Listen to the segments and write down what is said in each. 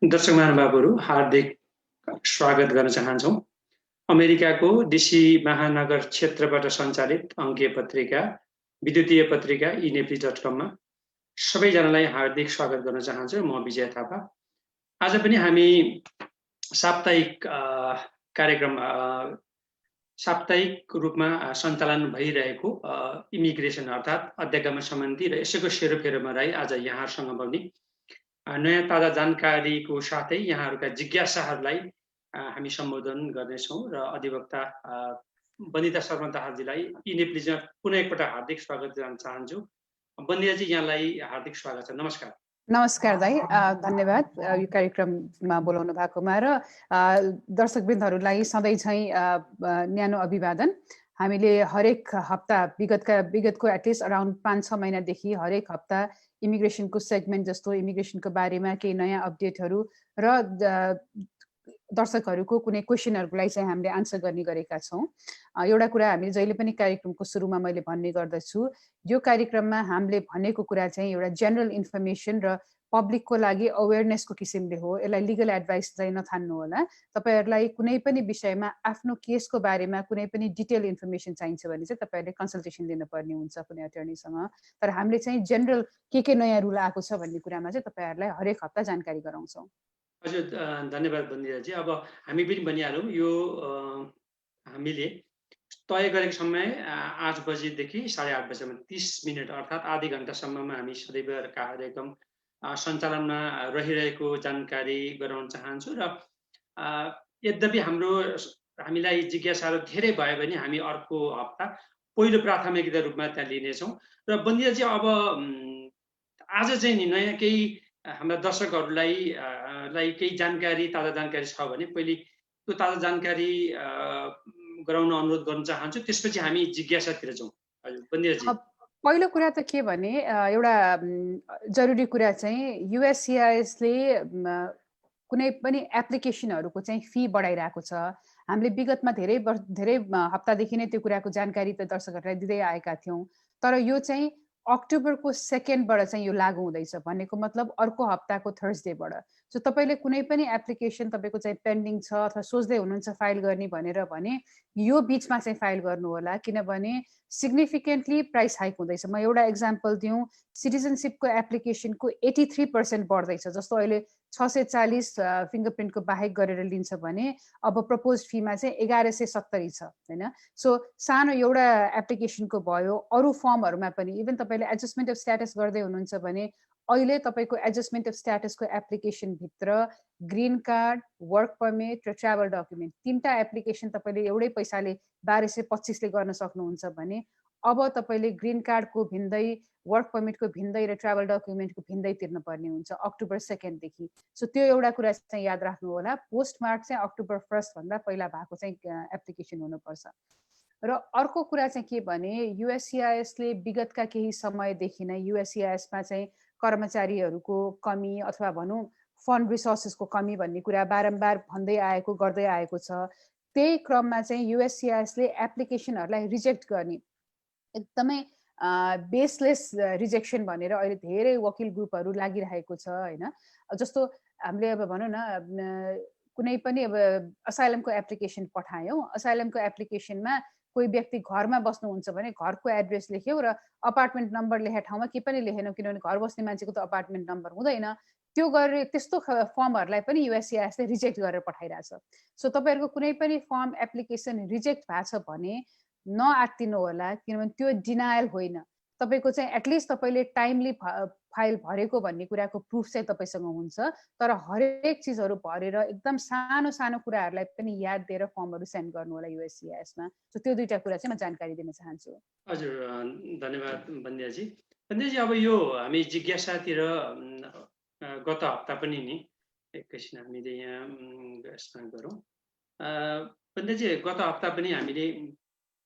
दर्शक महानुभावहरू हार्दिक स्वागत गर्न चाहन्छौँ। अमेरिकाको डीसी महानगर क्षेत्रबाट सञ्चालित अङ्कीय पत्रिका विद्युतीय पत्रिका eNepli.com मा सबैजनालाई हार्दिक स्वागत गर्न चाहन्छु। म विजय थापा। आज पनि हामी साप्ताहिक कार्यक्रम साप्ताहिक रूपमा सञ्चालन भइरहेको इमिग्रेसन अर्थात् अध्यागमन सम्बन्धी र यसैको सेरोफेरोमा रही आज यहाँहरूसँग पनि नयाँ ताजा जानकारीको साथै यहाँहरूका जिज्ञासाहरूलाई हामी सम्बोधन गर्नेछौँ र अधिवक्ता बन्दिता शर्मा दाहालजीलाई eNepli पुनः एकपल्ट हार्दिक स्वागत गर्न चाहन्छु। बन्दिताजी यहाँलाई हार्दिक स्वागत छ। नमस्कार। नमस्कार दाई, धन्यवाद यो कार्यक्रममा बोलाउनु भएकोमा र दर्शकवृन्दहरूलाई सधैँ चाहिँ न्यानो अभिवादन। हामीले हरेक हप्ता विगतको एटलिस्ट अराउन्ड 5-6 महिनादेखि हरेक हप्ता इमिग्रेसनको सेगमेन्ट जस्तो इमिग्रेसनको बारेमा केही नयाँ अपडेटहरू र दर्शकहरूको कुनै क्वेसनहरूलाई चाहिँ हामीले आन्सर गर्ने गरेका छौँ। एउटा कुरा हामीले जहिले पनि कार्यक्रमको सुरुमा मैले भन्ने गर्दछु, यो कार्यक्रममा हामीले भनेको कुरा चाहिँ एउटा जेनरल इन्फर्मेसन र पब्लिकको लागि अवेरनेसको किसिमले हो। यसलाई लिगल एडभाइस चाहिँ नठान्नु होला। तपाईहरुलाई कुनै पनि विषयमा आफ्नो केसको बारेमा कुनै पनि डिटेल इन्फर्मेसन चाहिन्छ भने चाहिँ तपाईहरुले कन्सल्टेसन लिनुपर्ने हुन्छ कुनै अटर्नीसँग। तर हामीले चाहिँ जेनरल के नयाँ रुल आएको छ भन्ने कुरामा चाहिँ तपाईहरुलाई हरेक हप्ता जानकारी गराउँछौँ। हजुर, धन्यवाद बन्दिताजी। अब हामी पनि भनिहालौँ, यो हामीले तय गरेको समय 8 बजेदेखि 8:30 बजेसम्म 30 मिनट अर्थात् आधी घण्टासम्ममा हामी सदैव कार्यक्रम सञ्चालनमा रहिरहेको जानकारी गराउन चाहन्छु। र यद्यपि हामीलाई जिज्ञासाहरू धेरै भयो भने हामी अर्को हप्ता पहिलो प्राथमिकता रूपमा त्यहाँ लिनेछौँ। र बन्दिताजी, अब आज चाहिँ नि नयाँ केही हाम्रा दर्शकहरूलाई केही जानकारी ताजा जानकारी छ भने पहिले त्यो ताजा जानकारी गराउन अनुरोध गर्न चाहन्छु, त्यसपछि हामी जिज्ञासातिर जाउँ। हजुर बन्दिताजी। पहिलो कुरा त के भने एउटा जरुरी कुरा चाहिँ USCISले कुनै पनि एप्लिकेसनहरूको चाहिँ फी बढाइरहेको छ। हामीले विगतमा धेरै हप्तादेखि नै त्यो कुराको जानकारी त दर्शकहरूलाई दिँदै आएका थियौँ। तर यो चाहिँ अक्टोबरको 2बाट चाहिँ यो लागू हुँदैछ। भनेको मतलब अर्को हप्ताको थर्सडेबाट। सो तपाईले कुनै पनि एप्लिकेसन तपाईको चाहिँ पेन्डिङ छ अथवा सोच्दै हुनुहुन्छ फाइल गर्ने भने यो बीचमा चाहिँ फाइल गर्नु होला, किनभने सिग्निफिकेन्टली प्राइस हाइक हुँदैछ। म एउटा एक्जाम्पल दिउँ, सिटिजनशिपको एप्लिकेसनको 83% बढ्दैछ। जस्तो अहिले 640 फिङ्गरप्रिन्टको बाहेक गरेर लिन्छ भने अब प्रपोज फीमा चाहिँ 1170 छ, हैन? सो सानो एउटा एप्लिकेसनको भयो, अरु फर्महरुमा पनि इभन तपाईले एडजस्टमेन्ट अफ स्ट्याटस गर्दै हुनुहुन्छ भने अहिले तपाईको एडजस्टमेन्ट अफ स्ट्याटसको एप्लिकेसन भित्र ग्रीन कार्ड, वर्क परमिट र ट्राभल डकुमेन्ट तीनटा एप्लिकेसन तपाईले एउटै पैसाले 1225 ले गर्न सक्नुहुन्छ भने अब तपाईले ग्रीन कार्डको भिन्दै, वर्क परमिटको भिन्दै र ट्राभल डकुमेन्टको भिन्दै तिर्न पर्ने हुन्छ अक्टोबर 2 देखि। सो त्यो एउटा कुरा चाहिँ याद राख्नु होला। पोस्टमार्क चाहिँ अक्टोबर 1 भन्दा पहिला भएको चाहिँ एप्लिकेसन हुनुपर्छ। र अर्को कुरा चाहिँ के भने USCISले विगतका केही समयदेखि नै USCISमा चाहिँ कर्मचारीहरूको कमी अथवा भनौँ फन्ड रिसोर्सेसको कमी भन्ने कुरा बारम्बार भन्दै आएको गर्दै आएको छ। त्यही क्रममा चाहिँ USCISले एप्लिकेसनहरूलाई रिजेक्ट गर्ने एकदमै बेसलेस रिजेक्सन भनेर अहिले धेरै वकिल ग्रुपहरू लागिरहेको छ, हैन? जस्तो हामीले अब भनौँ न कुनै पनि अब असाइलमको एप्लिकेसन पठायौँ, असाइलमको एप्लिकेसनमा कोही व्यक्ति घरमा बस्नुहुन्छ भने घरको एड्रेस लेख्यौँ र अपार्टमेन्ट नम्बर लेखेको ठाउँमा के पनि लेखेनौँ, किनभने घर बस्ने मान्छेको त अपार्टमेन्ट नम्बर हुँदैन। त्यो गरेर त्यस्तो फर्महरूलाई पनि USCISले रिजेक्ट गरेर पठाइरहेछ। सो तपाईहरुको कुनै पनि फर्म एप्लिकेसन रिजेक्ट भएको छ भने नआत्तिनु होला, किनभने त्यो डिनायल होइन। तपाईको चाहिँ एटलिस्ट तपाईले टाइमली फाइल भरेको भन्ने कुराको प्रुफ चाहिँ तपाईसँग हुन्छ। तर हरेक चीजहरु भरेर एकदम सानो सानो कुराहरुलाई पनि याद दिएर फर्महरु सेन्ड गर्नु होला USCISमा। सो त्यो दुईटा कुरा चाहिँ म जानकारी दिन चाहन्छु। हजुर, धन्यवाद बन्दियाजी। बन्दियाजी, अब यो हामी जिज्ञासातिर गत हप्ता पनि नि एकैछिन हामीले यहाँ यसमा गरौँ। बन्दियाजी, गत हप्ता पनि हामीले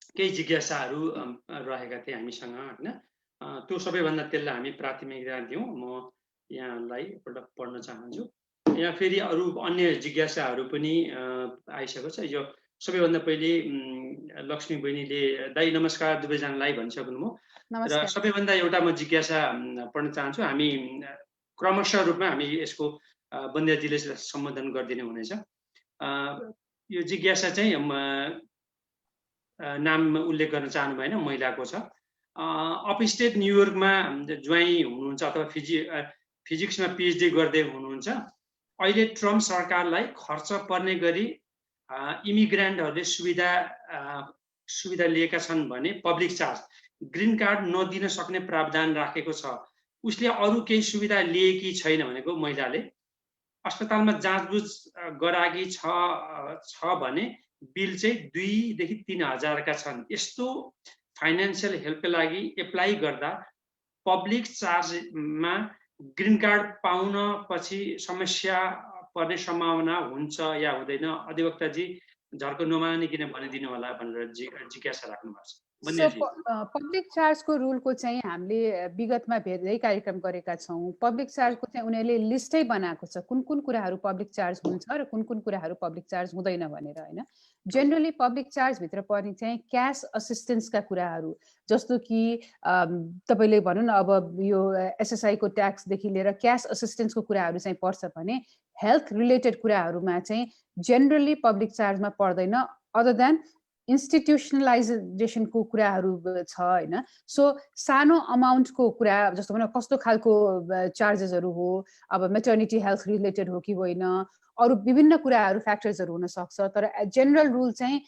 केही जिज्ञासाहरू रहेका थिए हामीसँग, हैन? त्यो सबैभन्दा त्यसलाई हामी प्राथमिकता दियौँ। म यहाँलाई एकपल्ट पढ्न चाहन्छु। यहाँ फेरि अरू अन्य जिज्ञासाहरू पनि आइसकेको छ। यो सबैभन्दा पहिले लक्ष्मी बहिनीले दाइ नमस्कार दुवैजनालाई भनिसक्नुभयो। र सबैभन्दा एउटा म जिज्ञासा पढ्न चाहन्छु। हामी क्रमशः रूपमा हामी यसको बन्दियाजीले सम्बोधन गरिदिनु हुनेछ। यो जिज्ञासा चाहिँ नाम उल्लेख गर्न चाहनु भएन, महिलाको छ। अपस्टेट न्युयोर्कमा ज्वाइँ हुनुहुन्छ अथवा फिजिक्समा पिएचडी गर्दै हुनुहुन्छ। अहिले ट्रम्प सरकारलाई खर्च पर्ने गरी इमिग्रेन्टहरूले सुविधा लिएका छन् भने पब्लिक चार्ज ग्रीन कार्ड नदिन सक्ने प्रावधान राखेको छ। उसले अरू केही सुविधा लिएकी छैन भनेको महिलाले। अस्पतालमा जाँचबुझ गराएकी छ भने बिल चाहिँ 2 देखि 3 हजारका छन्। यस्तो फाइनेन्सियल हेल्पका लागि एप्लाई गर्दा पब्लिक चार्जमा ग्रीन कार्ड पाउन पछि समस्या पर्ने सम्भावना हुन्छ या हुँदैन? अधिवक्ताजी झर्को नमानिकन भनिदिनु होला भनेर जिज्ञासा राख्नु भएको छ। पब्लिक चार्जको रुलको चाहिँ हामीले विगतमा धेरै कार्यक्रम गरेका छौँ। पब्लिक चार्जको चाहिँ उनीहरूले लिस्टै बनाएको छ, कुन कुन कुराहरू पब्लिक चार्ज हुन्छ र कुन कुन कुराहरू पब्लिक चार्ज हुँदैन भनेर, होइन? जेनरली पब्लिक चार्जभित्र पर्ने चाहिँ क्यास असिस्टेन्सका कुराहरू, जस्तो कि तपाईँले भनौँ न अब यो एसएसआईको ट्याक्सदेखि लिएर क्यास असिस्टेन्सको कुराहरू चाहिँ पर्छ भने हेल्थ रिलेटेड कुराहरूमा चाहिँ जेनरली पब्लिक चार्जमा पर्दैन, अदर देन इन्स्टिट्युसनलाइजेसनको कुराहरू छ, होइन? सो सानो अमाउन्टको कुरा, जस्तो भनौँ कस्तो खालको चार्जेसहरू हो, अब मेटर्निटी हेल्थ रिलेटेड हो कि होइन, अरू विभिन्न कुराहरू फ्याक्टर्सहरू हुनसक्छ। तर जेनरल रुल चाहिँ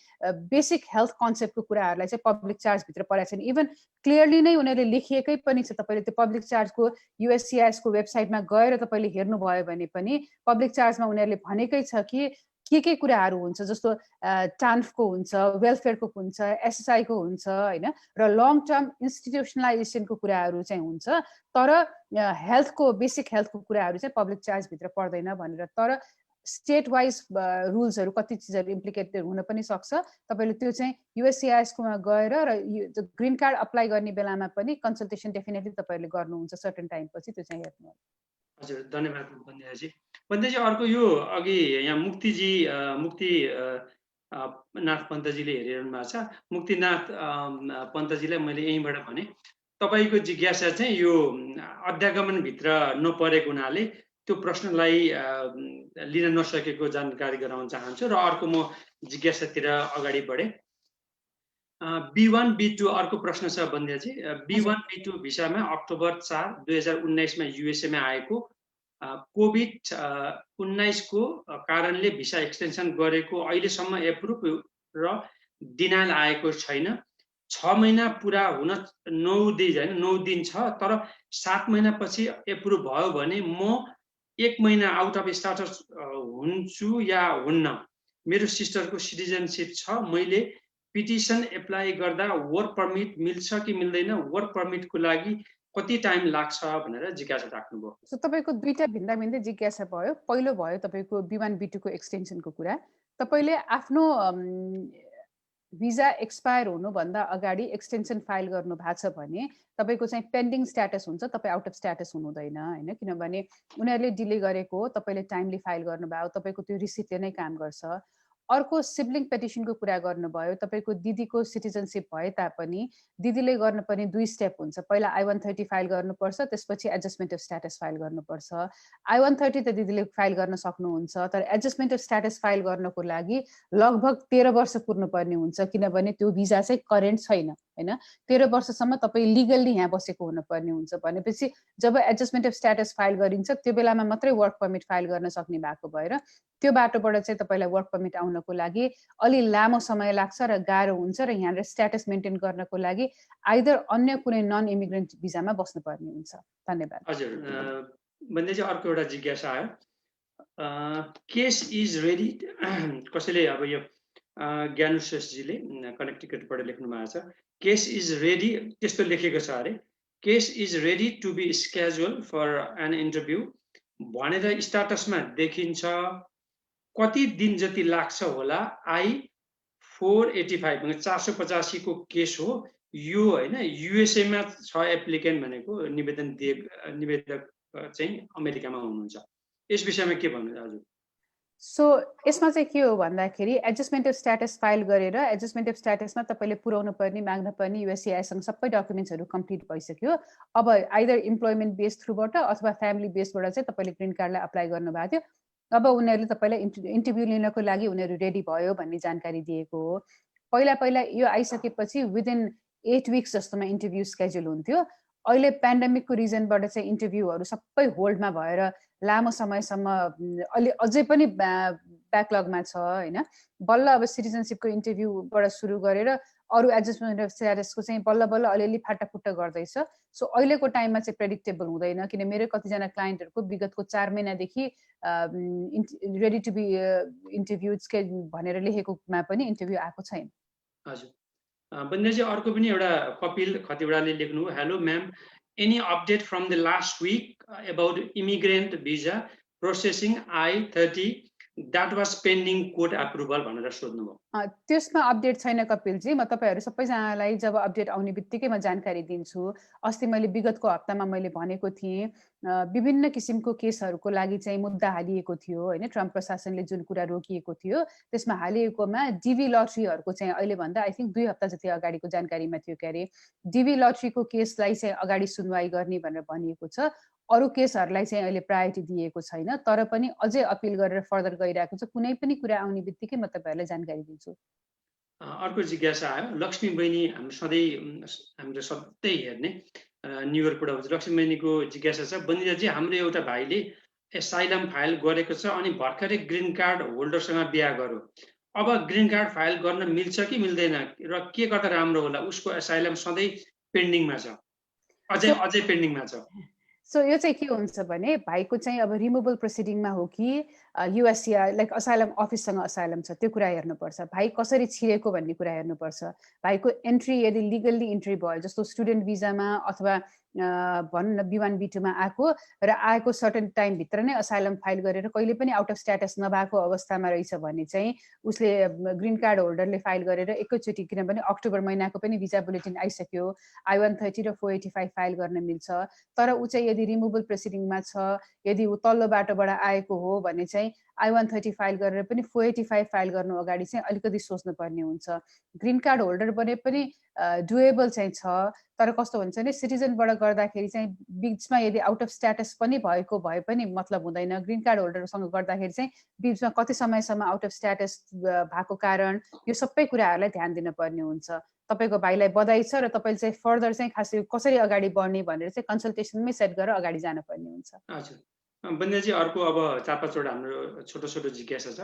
बेसिक हेल्थ कन्सेप्टको कुराहरूलाई चाहिँ पब्लिक चार्जभित्र परेको छैन। इभन क्लियरली नै उनीहरूले लेखिएकै पनि छ। तपाईँले त्यो पब्लिक चार्जको USCISको वेबसाइटमा गएर तपाईँले हेर्नुभयो भने पनि पब्लिक चार्जमा उनीहरूले भनेकै छ कि के कुराहरू हुन्छ, जस्तो टान्फको हुन्छ, वेलफेयरको हुन्छ, एसएसआईको हुन्छ, होइन? र लङ टर्म इन्स्टिट्युसनलाइजेसनको कुराहरू चाहिँ हुन्छ। तर हेल्थको बेसिक हेल्थको कुराहरू चाहिँ पब्लिक चार्जभित्र पर्दैन भनेर। तर स्टेट वाइज रुल्सहरू कति चिजहरू इम्प्लिकेटेड हुन पनि सक्छ। तपाईँले त्यो चाहिँ USCISकोमा गएर र ग्रिन कार्ड अप्लाई गर्ने बेलामा पनि कन्सल्टेसन डेफिनेटली तपाईँहरूले गर्नुहुन्छ सर्टेन टाइम पछि, त्यो चाहिँ हेर्नु। हजुर, धन्यवाद बन्दियाजी। बन्दियाजी, अर्को यो अघि यहाँ मुक्तिनाथ पन्तजीले हेरिरहनु भएको छ। मुक्तिनाथ पन्तजीलाई मैले यहीँबाट भने, तपाईँको जिज्ञासा चाहिँ यो अध्यागमनभित्र नपरेको हुनाले त्यो प्रश्नलाई लिन नसकेको जानकारी गराउन चाहन्छु। र अर्को म जिज्ञासातिर अगाडि बढेँ। B1 B2 अर्को प्रश्न छ बन्दियाजी। B1 B2 भिसामा अक्टोबर 4, 2019 मा युएसएमा आएको कोभिड-19 को कारणले भिसा एक्सटेन्सन गरेको अहिलेसम्म एप्रुभ र डिनायल आएको छैन। 6 महिना पुरा हुन 9 दिन छ। तर 7 महिनापछि एप्रुभ भयो भने म 1 महिना आउट अफ स्टाटस हुन्छु या हुन्न? मेरो सिस्टरको सिटिजनसिप छ। मैले पिटिसन एप्लाई गर्दा वर्क परमिट मिल्छ कि मिल्दैन? वर्क परमिटको लागि कति टाइम लाग्छ भनेर जिज्ञासा राख्नुभयो। सो तपाईँको दुईटा भिन्दै जिज्ञासा भयो। पहिलो भयो तपाईँको B1 B2 को एक्सटेन्सनको कुरा। तपाईँले आफ्नो भिजा एक्सपायर हुनुभन्दा अगाडि एक्सटेन्सन फाइल गर्नु भएको छ भने तपाईँको चाहिँ पेन्डिङ स्ट्याटस हुन्छ, तपाईँ आउट अफ स्ट्याटस हुनुहुँदैन, होइन? किनभने उनीहरूले डिले गरेको, तपाईँले टाइमली फाइल गर्नुभयो, तपाईँको त्यो रिसिप्टले नै काम गर्छ। अर्को सिब्लिङ पेटिसनको कुरा गर्नुभयो। तपाईँको दिदीको सिटिजनसिप भए तापनि दिदीले गर्नुपर्ने 2 स्टेप हुन्छ। पहिला I-130 फाइल गर्नुपर्छ, त्यसपछि एडजस्टमेन्ट अफ स्ट्याटस फाइल गर्नुपर्छ। I-130 त दिदीले फाइल गर्न सक्नुहुन्छ, तर एडजस्टमेन्ट अफ स्ट्याटस फाइल गर्नको लागि लगभग 13 वर्ष पुग्नुपर्ने हुन्छ, किनभने त्यो भिजा चाहिँ करेन्ट छैन, होइन? 13 वर्षसम्म तपाईँ लिगल्ली यहाँ बसेको हुनुपर्ने हुन्छ। भनेपछि जब एडजस्टमेन्ट अफ स्ट्याटस फाइल गरिन्छ त्यो बेलामा मात्रै वर्क परमिट फाइल गर्न सक्ने भएको भएर त्यो बाटोबाट चाहिँ तपाईँलाई वर्क परमिट आउनको लागि अलि लामो समय लाग्छ र गाह्रो हुन्छ। र यहाँनिर स्ट्याटस मेन्टेन गर्नको लागि आइदर अन्य कुनै नन इमिग्रेन्ट भिजामा बस्नुपर्ने हुन्छ। धन्यवाद। हजुर, बन्देजी अर्को एउटा जिज्ञासा आयो। केस इज रेडी, कसैले अब यो ज्ञानु श्रेष्ठजीले कनेक्टिकटबाट लेख्नु भएको छ। केस इज रेडी त्यस्तो लेखेको छ अरे। Case is ready to be schedule for an interview भनेर स्ट्याटसमा देखिन्छ। कति दिन जति लाग्छ होला? I-485 485 को केस हो यो, होइन? युएसएमा छ एप्लिकेन्ट भनेको निवेदक चाहिँ अमेरिकामा हुनुहुन्छ। यस विषयमा के भन्नुहुन्छ हजुर? सो यसमा चाहिँ के हो भन्दाखेरि एडजस्टमेन्ट अफ स्ट्याटस फाइल गरेर एडजस्टमेन्ट अफ स्ट्याटसमा तपाईँले पुऱ्याउनु पर्ने माग्न पर्ने युएससिआईसँग सबै डकुमेन्ट्सहरू कम्प्लिट भइसक्यो। अब आइदर इम्प्लोइमेन्ट बेस थ्रुबाट अथवा फ्यामिली बेसबाट चाहिँ तपाईँले ग्रिन कार्डलाई अप्लाई गर्नुभएको थियो। अब उनीहरूले तपाईँलाई इन्टरभ्यू लिनको लागि उनीहरू रेडी भयो भन्ने जानकारी दिएको हो। पहिला पहिला यो आइसकेपछि विदिन 8 विक्स जस्तोमा इन्टरभ्यू स्केड्युल हुन्थ्यो। अहिले पेन्डेमिकको रिजनबाट चाहिँ इन्टरभ्यूहरू सबै होल्डमा भएर लामो समयसम्म अहिले अझै पनि ब्याकलगमा छ होइन। बल्ल अब सिटिजनसिपको इन्टरभ्यूबाट सुरु गरेर अरू एडजस्टमेन्ट अफ स्ट्याटसको चाहिँ बल्ल बल्ल अलिअलि फाटाफुट्टा गर्दैछ। सो अहिलेको टाइममा चाहिँ प्रेडिक्टेबल हुँदैन, किन मेरो कतिजना क्लाइन्टहरूको विगतको 4 महिनादेखि रेडी टु बी इन्टरभ्यू भनेर लेखेकोमा पनि इन्टरभ्यू आएको छैन। हजुर बन्देजी, अर्को पनि एउटा कपिल खतिवडाले लेख्नु, hello ma'am, any update from the last week about immigrant visa processing I-30 that was pending court approval भनेर सोध्नु भयो। त्यसमा अपडेट छैन कपिलजी। म तपाईँहरू सबैजनालाई जब अपडेट आउने बित्तिकै म जानकारी दिन्छु। अस्ति मैले विगतको हप्तामा मैले भनेको थिएँ विभिन्न किसिमको केसहरूको लागि चाहिँ मुद्दा हालिएको थियो होइन। ट्रम्प प्रशासनले जुन कुरा रोकिएको थियो त्यसमा हालिएकोमा डिभी लटरीहरूको चाहिँ अहिले भन्दा आई थिङ्क 2 हप्ता जति अगाडिको जानकारीमा थियो के अरे डिभी लटरीको केसलाई चाहिँ अगाडि सुनवाई गर्ने भनेर भनिएको छ। अरू केसहरूलाई चाहिँ अहिले प्रायोरिटी दिएको छैन, तर पनि अझै अपिल गरेर फर्दर गइरहेको छ। कुनै पनि कुरा आउने बित्तिकै म तपाईँहरूलाई जानकारी दिन्छु। अर्को जिज्ञासा आयो, लक्ष्मी बहिनी हामीले सधैँ हेर्ने न्युयोर्कबाट लक्ष्मी बहिनीको जिज्ञासा छ, बन्दिराजी हाम्रो एउटा भाइले एसाइलम फाइल गरेको छ अनि भर्खरै ग्रिन कार्ड होल्डरसँग बिहा गर्यो। अब ग्रिन कार्ड फाइल गर्न मिल्छ कि मिल्दैन र के गर्दा राम्रो होला? उसको एसाइलम सधैँ पेन्डिङमा छ, अझै पेन्डिङमा छ। सो यो चाहिँ के हुन्छ भने भाइको चाहिँ अब रिमुभल प्रोसिडिङमा हो कि युएससिआई लाइक असाइलम अफिससँग असाइलम छ, त्यो कुरा हेर्नुपर्छ। भाइ कसरी छिरेको भन्ने कुरा हेर्नुपर्छ। भाइको एन्ट्री यदि लिगल्ली इन्ट्री भयो, जस्तो स्टुडेन्ट भिजामा अथवा भनौँ न B1 B2मा आएको र आएको सर्टेन टाइमभित्र नै असाइलम फाइल गरेर कहिले पनि आउट अफ स्ट्याटस नभएको अवस्थामा रहेछ भने चाहिँ उसले ग्रिन कार्ड होल्डरले फाइल गरेर एकैचोटि, किनभने अक्टोबर महिनाको पनि भिजा बुलेटिन आइसक्यो, I-130 र 485 फाइल गर्न मिल्छ। तर ऊ चाहिँ यदि रिमुभल प्रोसिडिङमा छ, यदि ऊ तल्लो बाटोबाट आएको हो भने चाहिँ I-130 फाइल गरेर पनि 485 फाइल गर्नु अगाडि चाहिँ अलिकति सोच्नुपर्ने हुन्छ। ग्रिन कार्ड होल्डर बने पनि डुएबल चाहिँ छ, तर कस्तो हुन्छ भने सिटिजनबाट गर्दाखेरि चाहिँ बिचमा यदि आउट अफ स्ट्याटस पनि भएको भए पनि मतलब हुँदैन। ग्रिन कार्ड होल्डरसँग गर्दाखेरि चाहिँ बिचमा कति समयसम्म आउट अफ स्ट्याटस भएको कारण यो सबै कुराहरूलाई ध्यान दिनुपर्ने हुन्छ। तपाईँको भाइलाई बधाई छ र तपाईँले चाहिँ फर्दर चाहिँ खास कसरी अगाडि बढ्ने भनेर चाहिँ कन्सल्टेसनमै सेट गरेर अगाडि जानुपर्ने हुन्छ। हजुर बन्देजी, अर्को अब 4-5वटा हाम्रो छोटो छोटो जिज्ञासा छ।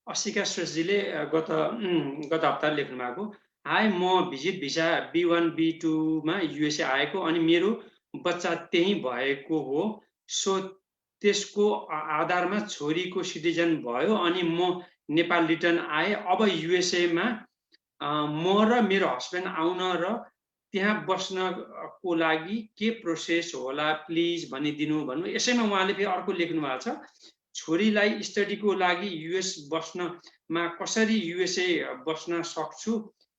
असिका श्रेष्ठजीले गत हप्ता लेख्नु भएको, हाई, म भिजिट भिसा B1 B2मा युएसए आएको अनि मेरो बच्चा त्यही भएको हो। सो त्यसको आधारमा छोरीको सिटिजन भयो अनि म नेपाल रिटर्न आएँ। अब युएसएमा म र मेरो हस्बेन्ड आउन र त्यहाँ बस्नको लागि के प्रोसेस होला प्लिज भनिदिनु भन्नु। यसैमा उहाँले फेरि अर्को लेख्नु भएको छ, छोरीलाई स्टडीको लागि युएस बस्नमा कसरी युएसए बस्न सक्छु,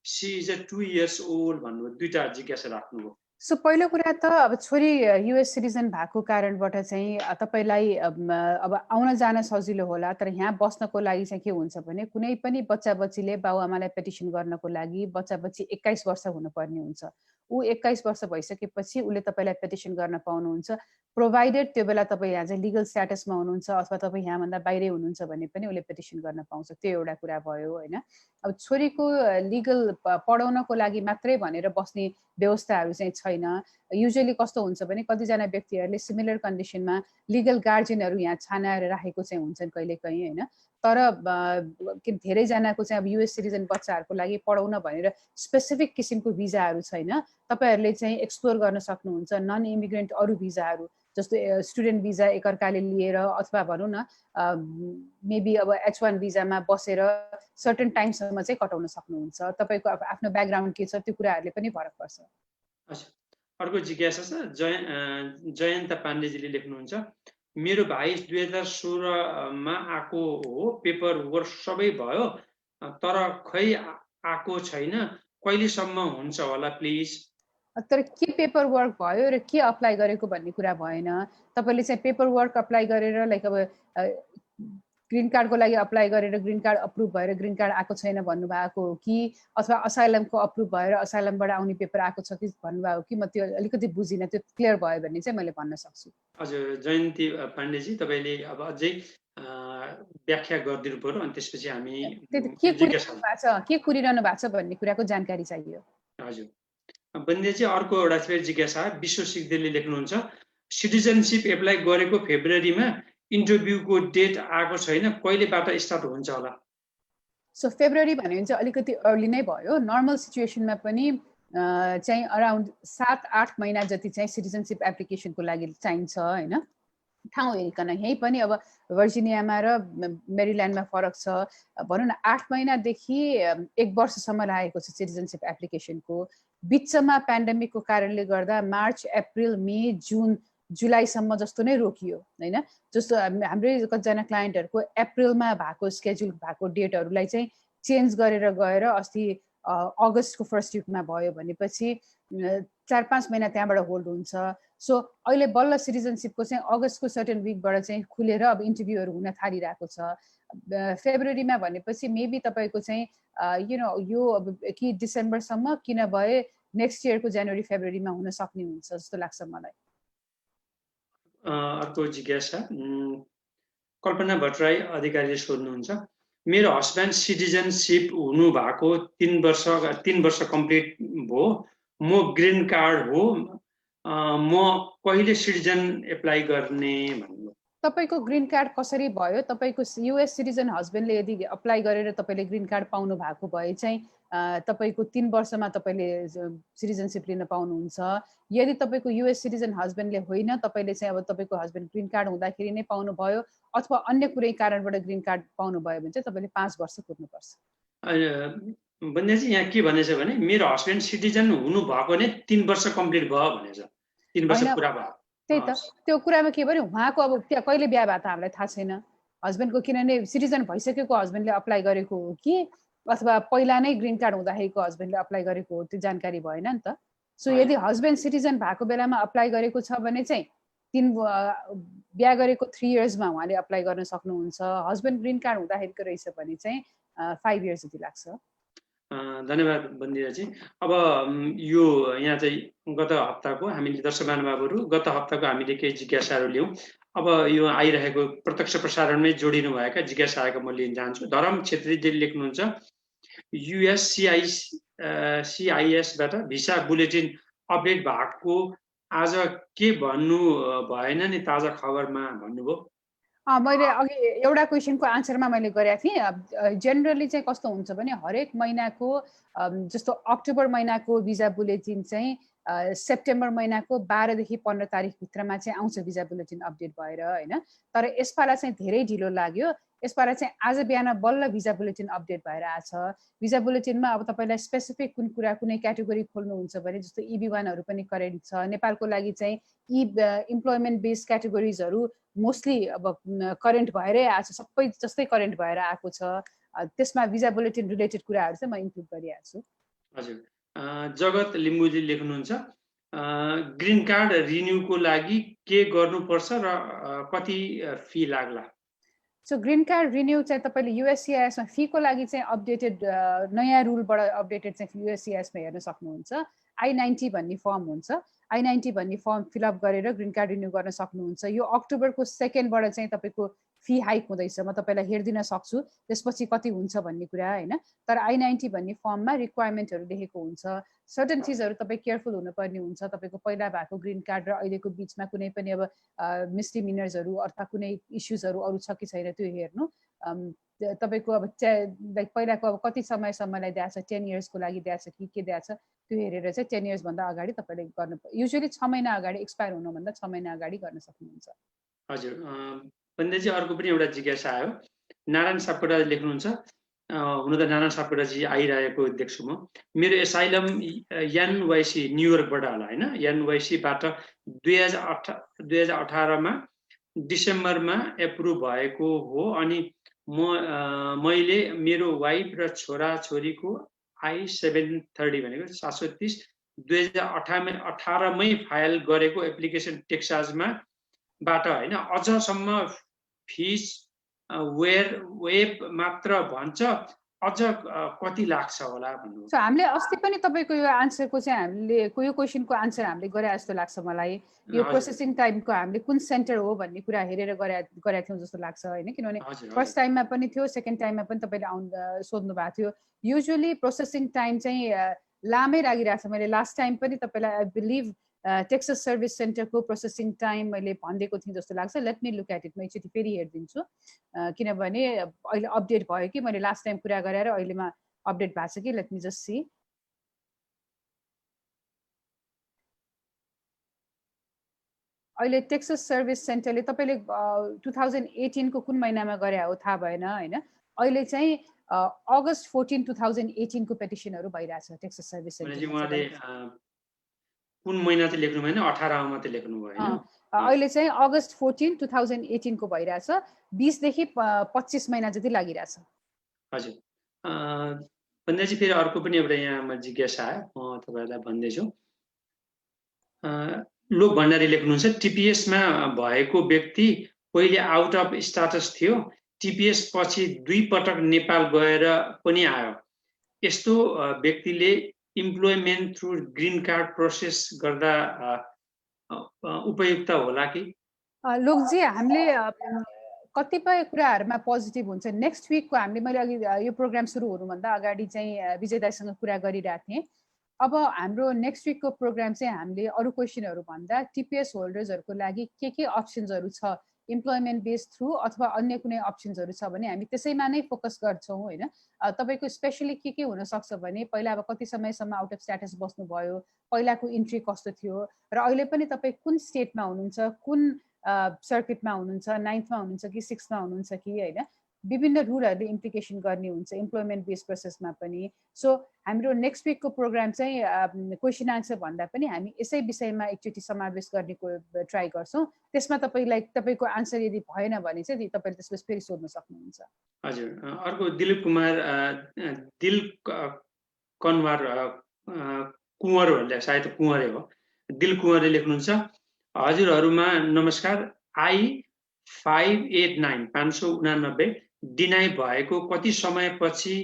सी इज 2 years old भन्नु। 2टा जिज्ञासा राख्नुभयो। सो पहिलो कुरा त अब छोरी युएस सिटिजन भएको कारणबाट चाहिँ तपाईँलाई अब आउन जान सजिलो होला, तर यहाँ बस्नको लागि चाहिँ के हुन्छ भने कुनै पनि बच्चा बच्चीले बाबुआमालाई पेटिसन गर्नको लागि बच्चा बच्ची 21 वर्ष हुनुपर्ने हुन्छ। ऊ 21 वर्ष भइसकेपछि उसले तपाईँलाई पेटिसन गर्न पाउनुहुन्छ, प्रोभाइडेड त्यो बेला तपाईँ यहाँ चाहिँ लिगल स्ट्याटसमा हुनुहुन्छ अथवा तपाईँ यहाँभन्दा बाहिरै हुनुहुन्छ भने पनि उसले पेटिसन गर्न पाउँछ। त्यो एउटा कुरा भयो होइन। अब छोरीको लिगल पढाउनको लागि मात्रै भनेर बस्ने व्यवस्थाहरू चाहिँ छैन। युजुअली कस्तो हुन्छ भने कतिजना व्यक्तिहरूले सिमिलर कन्डिसनमा लिगल गार्जियनहरू यहाँ छानाएर राखेको चाहिँ हुन्छन् कहिलेकाहीँ होइन। तर धेरैजनाको चाहिँ अब युएस सिटिजन बच्चाहरूको लागि पढाउन भनेर स्पेसिफिक किसिमको भिजाहरू छैन। तपाईँहरूले चाहिँ एक्सप्लोर गर्न सक्नुहुन्छ नन इमिग्रेन्ट अरू भिजाहरू, जस्तो स्टुडेन्ट भिजा एकअर्काले लिएर अथवा भनौँ न मेबी अब H1 भिजामा बसेर सर्टेन टाइमसम्म चाहिँ कटाउन सक्नुहुन्छ। तपाईँको अब आफ्नो ब्याकग्राउन्ड के छ त्यो कुराहरूले पनि फरक पर्छ। अर्को जिज्ञासा छ, जयन्त पाण्डेजीले लेख्नुहुन्छ, मेरो भाइ 2016मा आएको हो, पेपर वर्क सबै भयो तर खै आएको छैन, कहिलेसम्म हुन्छ होला प्लिज। तर के पेपर वर्क भयो र के अप्लाई गरेको भन्ने कुरा भएन। तपाईँले चाहिँ पेपर वर्क अप्लाई गरेर लाइक अब ग्रीन कार्डको लागि अप्लाई गरेर ग्रीन कार्ड अप्रुभ भएर ग्रीन कार्ड आएको छैन भन्नुभएको हो कि अथवा असाइलमको अप्रुभ भएर असाइलमबाट आउने पेपर आएको छ कि भन्नुभएको कि म त्यो अलिकति बुझिनँ, त्यो क्लियर भयो भने चाहिँ मैले भन्न सक्छु। हजुर जयन्ती पाण्डेजी, तपाईँले अब अझै व्याख्या गरिदिनु पर्यो अनि त्यसपछि हामी के कुरिरहनु भएको छ भन्ने कुराको जानकारी चाहियो। हजुर बन्देजी, अर्को एउटा फेरि जिज्ञासा विश्व सिग्देलले लेख्नुहुन्छ सिटिजनसिप एप्लाई गरेको फेब्रुअरीमा इन्टरभ्यूको डेट आएको छैन, कहिलेबाट स्टार्ट हुन्छ होला? सो फेब्रुअरी भन्यो भने चाहिँ अलिकति अर्ली नै भयो। नर्मल सिचुएसनमा पनि चाहिँ अराउन्ड 7-8 महिना जति चाहिँ सिटिजनसिप एप्लिकेसनको लागि चाहिन्छ होइन। ठाउँ हेरिकन यहीँ पनि अब भर्जिनियामा र मेरील्यान्डमा फरक छ। भनौँ न 8 महिनादेखि 1 वर्षसम्म लागेको छ सिटिजनसिप एप्लिकेसनको। बिचमा पेन्डेमिकको कारणले गर्दा मार्च, अप्रिल, मे, जुन, जुलाईसम्म जस्तो नै रोकियो होइन। जस्तो हाम्रै कतिजना क्लाइन्टहरूको अप्रिलमा भएको स्केड्युल भएको डेटहरूलाई चाहिँ चेन्ज गरेर गएर अस्ति अगस्तको फर्स्ट विकमा भयो भनेपछि 4-5 महिना त्यहाँबाट होल्ड हुन्छ। सो अहिले बल्ल सिटिजनसिपको चाहिँ अगस्तको सर्टेन विकबाट चाहिँ खुलेर अब इन्टरभ्यूहरू हुन थालिरहेको छ। फेब्रुअरीमा भनेपछि मेबी तपाईँको चाहिँ यो अब कि डिसेम्बरसम्म कि नभए नेक्स्ट इयरको जनवरी फेब्रुअरीमा हुन सक्ने हुन्छ जस्तो लाग्छ मलाई। अर्को जिज्ञासा कल्पना भट्टराई अधिकारीले सोध्नुहुन्छ मेरो हस्बेन्ड सिटिजनसिप हुनु भएको 3 वर्ष कम्प्लिट भयो, म ग्रीन कार्ड हो, म कहिले सिटिजन एप्लाई गर्ने भन्नु? तपाईको ग्रीन कार्ड कसरी भयो? तपाईको युएस सिटिजन हस्बेन्डले यदि अप्लाई गरेर तपाईले ग्रीन कार्ड पाउनु भएको भए चाहिँ तपाईको 3 वर्षमा तपाईले सिटिजनसिप लिन पाउनुहुन्छ। यदि तपाईको युएस सिटिजन हस्बेन्डले होइन, तपाईले चाहिँ अब तपाईको हस्बेन्ड ग्रीन कार्ड हुँदाखेरि नै पाउनु भयो अथवा अन्य कुनै कारणबाट ग्रीन कार्ड पाउनु भयो भने चाहिँ तपाईले 5 वर्ष कुर्नुपर्छ। बन्देजी यहाँ के भनेछ भने मेरो हस्बेन्ड सिटिजन हुनु भएको नै 3 वर्ष कम्प्लिट भयो भनेछ। 3 वर्ष पुरा भयो। त्यही त त्यो कुरामा के भन्यो उहाँको अब त्यहाँ कहिले बिहा भएको त हामीलाई थाहा छैन। हस्बेन्डको किनभने सिटिजन भइसकेको हस्बेन्डले अप्लाई गरेको हो कि अथवा पहिला नै ग्रीन कार्ड हुँदाखेरिको हस्बेन्डले अप्लाई गरेको हो त्यो जानकारी भएन नि त। सो यदि हस्बेन्ड सिटिजन भएको बेलामा अप्लाई गरेको छ भने चाहिँ बिहा गरेको 3 इयर्समा उहाँले अप्लाई गर्न सक्नुहुन्छ। हस्बेन्ड ग्रीन कार्ड हुँदाखेरिको रहेछ भने चाहिँ 5 इयर्स जति लाग्छ। धन्यवाद बन्दिराजी। अब यो यहाँ चाहिँ गत हप्ताको हामीले दर्शक महानुभावहरू गत हप्ताको हामीले केही जिज्ञासाहरू लियौँ। अब यो आइरहेको प्रत्यक्ष प्रसारणमै जोडिनु भएका जिज्ञासा आएको म लिन चाहन्छु। धरम छेत्रीले लेख्नुहुन्छ USCISबाट भिसा बुलेटिन अपडेट भएको आज के भन्नु भएन नि ताजा खबरमा भन्नुभयो। मैले अघि एउटा क्वेसनको आन्सरमा मैले गरेको थिएँ। जेनरली चाहिँ कस्तो हुन्छ भने हरेक महिनाको जस्तो अक्टोबर महिनाको भिजा बुलेटिन चाहिँ सेप्टेम्बर महिनाको 12 देखि 15 तारिकभित्रमा चाहिँ आउँछ भिजा बुलेटिन अपडेट भएर होइन। तर यसपाला चाहिँ धेरै ढिलो लाग्यो। यसपाला चाहिँ आज बिहान बल्ल भिजा बुलेटिन अपडेट भएर आछ। भिजा बुलेटिनमा अब तपाईँलाई स्पेसिफिक कुन कुरा कुनै क्याटेगोरी खोल्नुहुन्छ भने जस्तो EB1हरू पनि करेन्ट छ। नेपालको लागि चाहिँ इम्प्लोइमेन्ट बेस्ड क्याटेगोरिजहरू मोस्टली अब करेन्ट भएरै आएको छ, सबै जस्तै करेन्ट भएर आएको छ। त्यसमा भिजा बुलेटिन रिलेटेड कुराहरू चाहिँ म इन्क्लुड गरिरहेको छु। हजुर जगत लिम्बुजी लेख्नुहुन्छ ग्रीन कार्ड रिन्युको लागि के गर्नुपर्छ र कति फी लाग्ला? सो ग्रीन कार्ड रिन्यू चाहिँ तपाईँले USCISमा फीको लागि चाहिँ अपडेटेड नयाँ रुलबाट अपडेटेड चाहिँ USCISमा हेर्न सक्नुहुन्छ। I-90 भन्ने फर्म हुन्छ। I-90 भन्ने फर्म फिलअप गरेर ग्रीन कार्ड रिन्यू गर्न सक्नुहुन्छ। यो अक्टोबरको 2बाट चाहिँ तपाईँको फी हाइक हुँदैछ। म तपाईँलाई हेरिदिन सक्छु त्यसपछि कति हुन्छ भन्ने कुरा होइन। तर I-90 भन्ने फर्ममा रिक्वायरमेन्टहरू लेखेको हुन्छ। सर्टेन चिजहरू तपाईँ केयरफुल हुनुपर्ने हुन्छ। तपाईँको पहिला भएको ग्रीन कार्ड र अहिलेको बिचमा कुनै पनि अब मिसडिमिनर्सहरू अथवा कुनै इस्युजहरू अरू छ कि छैन त्यो हेर्नु। तपाईँको अब लाइक पहिलाको अब कति समयसम्मलाई दिएको छ, 10 इयर्सको लागि दिएको छ कि के दिएको छ त्यो हेरेर चाहिँ 10 इयर्सभन्दा अगाडि तपाईँले गर्नु युजुअली 6 महिना अगाडि एक्सपायर हुनुभन्दा 6 महिना अगाडि गर्न सक्नुहुन्छ। हजुर बन्देजी अर्को पनि एउटा जिज्ञासा आयो। नारायण सापकोटाले लेख्नुहुन्छ हुन त नारायण सापकोटाजी आइरहेको देख्छु म। मेरो एसाइलम NYC न्युयोर्कबाट होला होइन, NYCबाट 2018मा डिसेम्बरमा एप्रुभ भएको हो अनि मैले मेरो वाइफ र छोराछोरीको I-730 भनेको 730 2018मै फाइल गरेको एप्लिकेसन टेक्सासमा बाट होइन अझसम्म फिस वेब मात्र भन्छ, अझ कति लाग्छ होला भन्नु। सो हामीले अस्ति पनि तपाईँको यो आन्सरको चाहिँ हामीले यो क्वेसनको आन्सर हामीले गरे जस्तो लाग्छ मलाई। यो प्रोसेसिङ टाइमको हामीले कुन सेन्टर हो भन्ने कुरा हेरेर गरेका थियौँ जस्तो लाग्छ होइन, किनभने फर्स्ट टाइममा पनि थियो, सेकेन्ड टाइममा पनि तपाईँले सोध्नु भएको थियो। युजुअली प्रोसेसिङ टाइम चाहिँ लामै लागिरहेको छ। मैले लास्ट टाइम पनि तपाईँलाई आई बिलिभ टेक्सस सर्भिस सेन्टरको प्रोसेसिङ टाइम मैले भनिदिएको थिएँ जस्तो लाग्छ। Let me look at it, म एकचोटि फेरि हेरिदिन्छु, किनभने अहिले अपडेट भयो कि मैले लास्ट टाइम कुरा गरेर अहिलेमा अपडेट भएको छ कि। Let me just see. अहिले टेक्सस सर्भिस सेन्टरले तपाईँले 2018 को कुन महिनामा गरे हो थाहा भएन होइन। अहिले चाहिँ अगस्त 14, 2018 को पेटिसनहरू भइरहेछ टेक्सस सर्भिस सेन्टर। कुन महिना चाहिँ लेख्नु भएन, 18 मा चाहिँ लेख्नु भएन। अहिले चाहिँ अगस्त 14, 2018 को भइरहेछ। 20 देखि 25 महिना जति लागिरहेछ। हजुर। भन्दैछु फेरि अर्को पनि एउटा यहाँमा जिज्ञासा आयो, म तपाईँहरूलाई भन्दैछु। लोक भण्डारी लेख्नुहुन्छ, टिपिएसमा भएको व्यक्ति पहिले आउट अफ स्ट्याटस थियो, टिपिएस पछि 2 पटक नेपाल गएर पनि आयो। यस्तो व्यक्तिले employment through green card process गर्दा उपयुक्त होला कि? लोकजी, हामीले कतिपय कुराहरूमा पोजिटिभ हुन्छ। नेक्स्ट विकको मैले अघि यो प्रोग्राम सुरु हुनुभन्दा अगाडि चाहिँ विजय दाइसँग कुरा गरिरहेको थिएँ। अब हाम्रो नेक्स्ट विकको प्रोग्राम चाहिँ हामीले अरू क्वेसनहरू भन्दा टिपिएस होल्डर्सहरूको लागि के अप्सन्सहरू छ, इम्प्लोइमेन्ट बेस थ्रु अथवा अन्य कुनै अप्सन्सहरू छ भने हामी त्यसैमा नै फोकस गर्छौँ होइन। तपाईँको स्पेसली के हुनसक्छ भने पहिला अब कति समयसम्म आउट अफ स्ट्याटस बस्नुभयो, पहिलाको इन्ट्री कस्तो थियो, र अहिले पनि तपाईँ कुन स्टेटमा हुनुहुन्छ, कुन सर्किटमा हुनुहुन्छ, 9th मा हुनुहुन्छ कि 6th मा हुनुहुन्छ कि होइन। विभिन्न रुलहरूले इम्प्लिकेसन गर्ने हुन्छ इम्प्लोइमेन्ट बेस प्रोसेसमा पनि। सो हाम्रो नेक्स्ट विकको प्रोग्राम चाहिँ क्वेसन आन्सर भन्दा पनि हामी यसै विषयमा एकचोटि समावेश गर्ने ट्राई गर्छौँ। त्यसमा तपाईँको आन्सर यदि भएन भने चाहिँ तपाईँले त्यसपछि फेरि सोध्न सक्नुहुन्छ। हजुर। अर्को दिलीप कुमार दिल कनवार कुँवर भन्ने, सायद कुँवरै हो, दिल कुँवरले लेख्नुहुन्छ, हजुरहरूमा नमस्कार, I-589 589 डिनाइ भएको कति समयपछि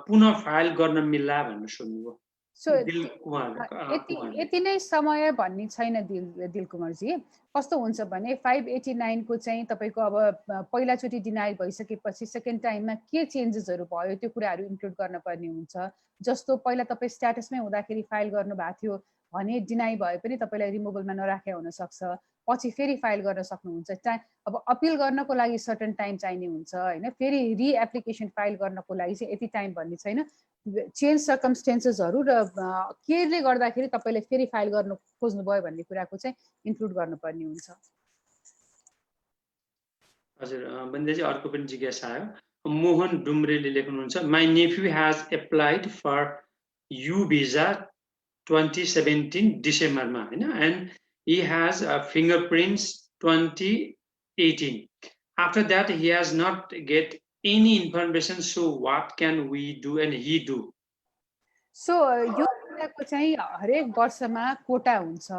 पुनः फाइल गर्न मिल्ला भनेर सोध्नुभयो। यति नै समय भन्ने छैन दिल कुमारजी। कस्तो हुन्छ भने 589 को चाहिँ तपाईँको अब पहिलाचोटि डिनाइ भइसकेपछि सेकेन्ड टाइममा के चेन्जेसहरू भयो त्यो कुराहरू इन्क्लुड गर्न पर्ने हुन्छ। जस्तो पहिला तपाईँ स्ट्याटसमै हुँदाखेरि फाइल गर्नुभएको थियो भने डिनाइ भए पनि तपाईँलाई रिमुभलमा नराखे हुनसक्छ, पछि फेरि फाइल गर्न सक्नुहुन्छ। अब अपिल गर्नको लागि सर्टन टाइम चाहिने हुन्छ होइन, फेरि रिएप्लिकेसन फाइल गर्नको लागि चाहिँ यति टाइम भन्ने छैन। चेन्ज सर्कमस्टेन्सेसहरू र केले गर्दाखेरि तपाईँले फेरि फाइल गर्न खोज्नुभयो भन्ने कुराको चाहिँ इन्क्लुड गर्नुपर्ने हुन्छ। हजुर। भन्दै चाहिँ अर्को पनि जिज्ञासा आयो, मोहन डुम्रेले लेख्नुहुन्छ, my nephew has applied for U visa 2017 डिसेम्बरमा होइन, and he has fingerprints 2018. After that, he has not get any information. So what can we do and he do? So यो भिजाको चाहिँ हरेक वर्षमा कोटा हुन्छ,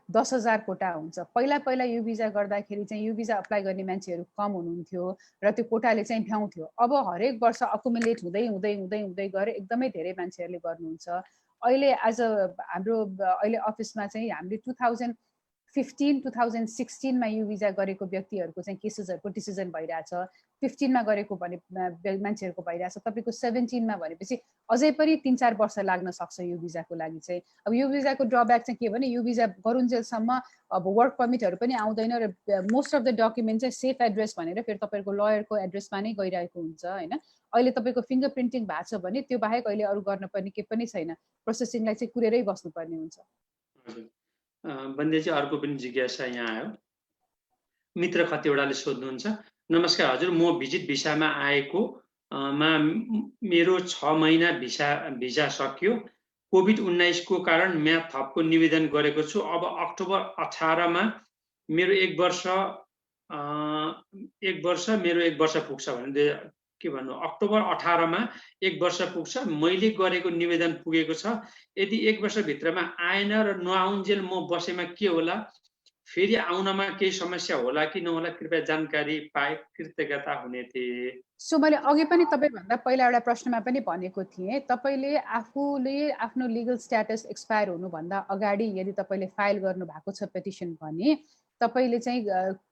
10,000 कोटा हुन्छ। पहिला यो भिजा गर्दाखेरि चाहिँ यो भिजा अप्लाई गर्ने मान्छेहरू कम हुनुहुन्थ्यो र त्यो कोटाले चाहिँ भ्याउँथ्यो। अब हरेक वर्ष अकुमुलेट हुँदै गएर एकदमै धेरै मान्छेहरूले गर्नुहुन्छ। अहिले हाम्रो अहिले अफिसमा चाहिँ हामीले 2015-2016 मा यो भिजा गरेको व्यक्तिहरूको चाहिँ केसेसहरूको डिसिजन भइरहेछ। 15 मा गरेको भने मान्छेहरूको भइरहेछ। तपाईँको 17 मा भनेपछि अझै पनि 3-4 वर्ष लाग्न सक्छ यो भिजाको लागि चाहिँ। अब यो भिजाको ड्रब्याक चाहिँ के भने यो भिजा गरुन्जेलसम्म अब वर्क पर्मिटहरू पनि आउँदैन र मोस्ट अफ द डकुमेन्ट चाहिँ सेफ एड्रेस भनेर फेरि तपाईँको लयरको एड्रेसमा नै गइरहेको हुन्छ होइन। अहिले तपाईँको फिङ्गर प्रिन्टिङ भएको छ भने त्यो बाहेक अहिले अरू गर्नुपर्ने के पनि छैन, प्रोसेसिङलाई चाहिँ कुरेरै बस्नुपर्ने हुन्छ। भन्दै चाहिँ अर्को पनि जिज्ञासा यहाँ आयो, मित्र खतिवडाले सोध्नुहुन्छ, नमस्कार हजुर, म भिजिट भिसामा आएको मेरो 6 महिना भिसा सक्यो, कोभिड-19 को कारण म्याद थपको निवेदन गरेको छु। अब अक्टोबर 18 मा मेरो एक वर्ष पुग्छ भने के भन्नु, अक्टोबर 18 मा 1 वर्ष पुग्छ, मैले गरेको निवेदन पुगेको छ। यदि 1 वर्ष भित्रमा आएन र नआउन्जेल म बसेमा के होला, फेरि आउनमा केही समस्या होला कि नहोला कृपया जानकारी पाए कृतज्ञता हुने थिए। सो मैले अघि पनि तपाईँभन्दा पहिला एउटा प्रश्नमा पनि भनेको थिएँ, तपाईँले आफूले आफ्नो लिगल स्ट्याटस एक्सपायर हुनुभन्दा अगाडि यदि तपाईँले फाइल गर्नुभएको छ पेटिसन भने तपाईँले चाहिँ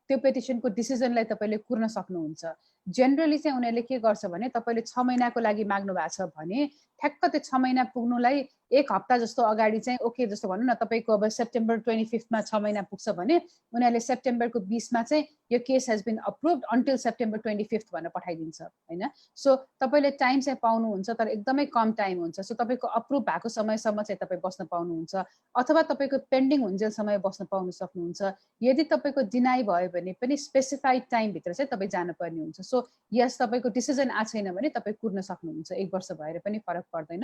त्यो पेटिसनको डिसिजनलाई तपाईँले कुर्न सक्नुहुन्छ। जेनरली चाहिँ उनीहरूले के गर्छ भने तपाईँले 6 महिनाको लागि माग्नु भएको छ भने ठ्याक्क त्यो 6 महिना पुग्नुलाई 1 हप्ता जस्तो अगाडि चाहिँ ओके जस्तो भनौँ न, तपाईँको अब सेप्टेम्बर 25मा 6 महिना पुग्छ भने उनीहरूले सेप्टेम्बरको 20मा चाहिँ यो case has been approved until September 25 भनेर पठाइदिन्छ होइन। सो तपाईँले टाइम चाहिँ पाउनुहुन्छ, तर एकदमै कम टाइम हुन्छ। सो तपाईँको अप्रुभ भएको समयसम्म चाहिँ तपाईँ बस्न पाउनुहुन्छ, अथवा तपाईँको पेन्डिङ हुन्जेल समय बस्न पाउन सक्नुहुन्छ। यदि तपाईँको डिनाइ भयो भने पनि स्पेसिफाइड टाइमभित्र चाहिँ तपाईँ जानुपर्ने हुन्छ। सो यस, तपाईँको डिसिजन आएको छैन भने तपाईँ कुर्न सक्नुहुन्छ, 1 वर्ष भएर पनि फरक पर्दैन।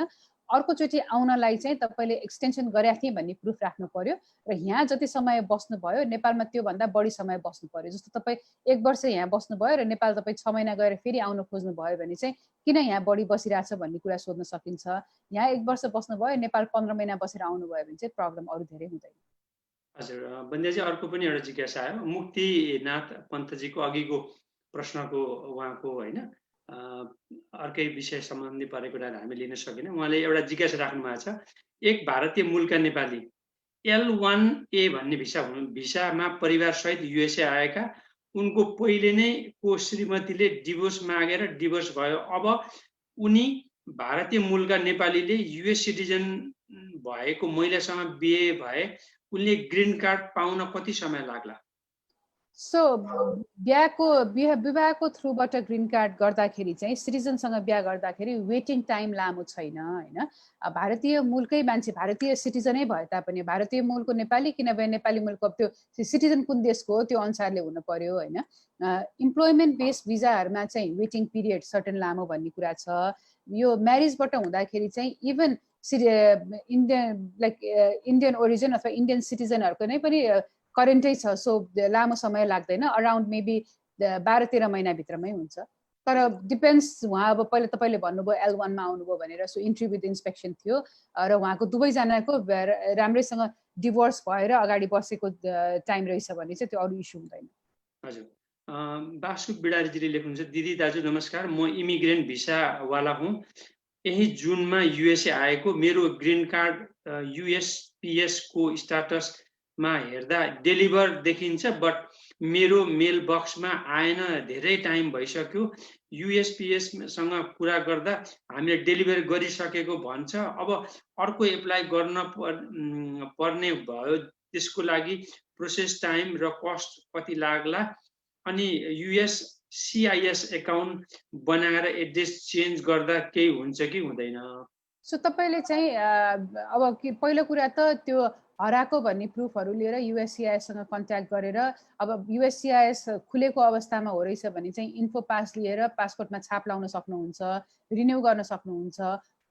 अर्कोचोटि आउनलाई चाहिँ तपाईँले एक्सटेन्सन गरेको थिएँ भन्ने प्रुफ राख्नु पर्यो, र यहाँ जति समय बस्नुभयो नेपालमा त्योभन्दा बढी समय बस्नु पर्यो। जस्तो तपाईँ 1 वर्ष यहाँ बस्नुभयो र नेपाल तपाईँ 6 महिना गएर फेरि आउन खोज्नुभयो भने चाहिँ किन यहाँ बढी बसिरहेछ भन्ने कुरा सोध्न सकिन्छ। यहाँ 1 वर्ष बस्नुभयो, नेपाल 15 महिना बसेर आउनुभयो भने चाहिँ प्रब्लम अरू धेरै हुँदैन। हजुर, बन्देजी अर्को पनि एउटा जिज्ञासा आयो मुक्तिनाथ पन्तजीको अघिको प्रश्नको उहाँको होइन अर्कै विषय सम्बन्धी परेको कुरा हामी लिन सकेन। उहाँले एउटा जिज्ञासा राख्नु भएको छ, एक भारतीय मूलका नेपाली L1A भन्ने भिसामा परिवारसहित युएसए आएका, उनको पहिले नै को श्रीमतीले डिभोर्स मागेर डिभोर्स भयो। अब उनी भारतीय मूलका नेपालीले युएस सिटिजन भएको महिलासँग बिहे भए उनले ग्रीन कार्ड पाउन कति समय लाग्ला? सो विवाहको थ्रुबाट ग्रीन कार्ड गर्दाखेरि चाहिँ सिटिजनसँग बिहा गर्दाखेरि वेटिङ टाइम लामो छैन होइन। भारतीय मूलकै मान्छे भारतीय सिटिजनै भए तापनि भारतीय मूलको नेपाली, किनभने नेपाली मूलको त्यो सिटिजन कुन देशको हो त्यो अनुसारले हुनु पर्यो होइन। इम्प्लोइमेन्ट बेस्ड भिजाहरूमा चाहिँ वेटिङ पिरियड सर्टेन लामो भन्ने कुरा छ। यो म्यारिजबाट हुँदाखेरि चाहिँ इभन इन्डियन ओरिजिन अथवा इन्डियन सिटिजनहरूको नै पनि करेन्टै छ। सो लामो समय लाग्दैन, अराउन्ड मेबी 12-13 महिनाभित्रमै हुन्छ। तर डिपेन्ड्स, उहाँ अब पहिला तपाईँले भन्नुभयो L1मा आउनुभयो भनेर, सो इन्ट्री विथ इन्सपेक्सन थियो र उहाँको दुवैजनाको राम्रैसँग डिभोर्स भएर अगाडि बसेको टाइम रहेछ भने चाहिँ त्यो अरू इस्यु हुँदैन। हजुर, बासु बिडारीजीले लेख्नुहुन्छ, दिदी दाजु नमस्कार, म इमिग्रेन्ट भिसावाला हुँ। यही जुनमा युएसए आएको, मेरो ग्रीन कार्ड USPS को स्टाटसमा हेर्दा डेलिभर देखिन्छ, बट मेरो मेल बक्समा आएन, धेरै टाइम भइसक्यो। USPSसँग कुरा गर्दा हामीले डेलिभर गरिसकेको भन्छ। अब अर्को एप्लाई गर्न पर्ने भयो, त्यसको लागि प्रोसेस टाइम र कस्ट कति लाग्ला? अनि USCIS एकाउन्ट बनाएर एड्रेस चेन्ज गर्दा केही हुन्छ कि हुँदैन? सो तपाईँले चाहिँ अब पहिलो कुरा त त्यो हराएको भन्ने प्रुफहरू लिएर USCISसँग कन्ट्याक्ट गरेर, अब USCIS खुलेको अवस्थामा हो रहेछ भने चाहिँ इन्फो पास लिएर पासपोर्टमा छाप लाउन सक्नुहुन्छ, रिन्यू गर्न सक्नुहुन्छ।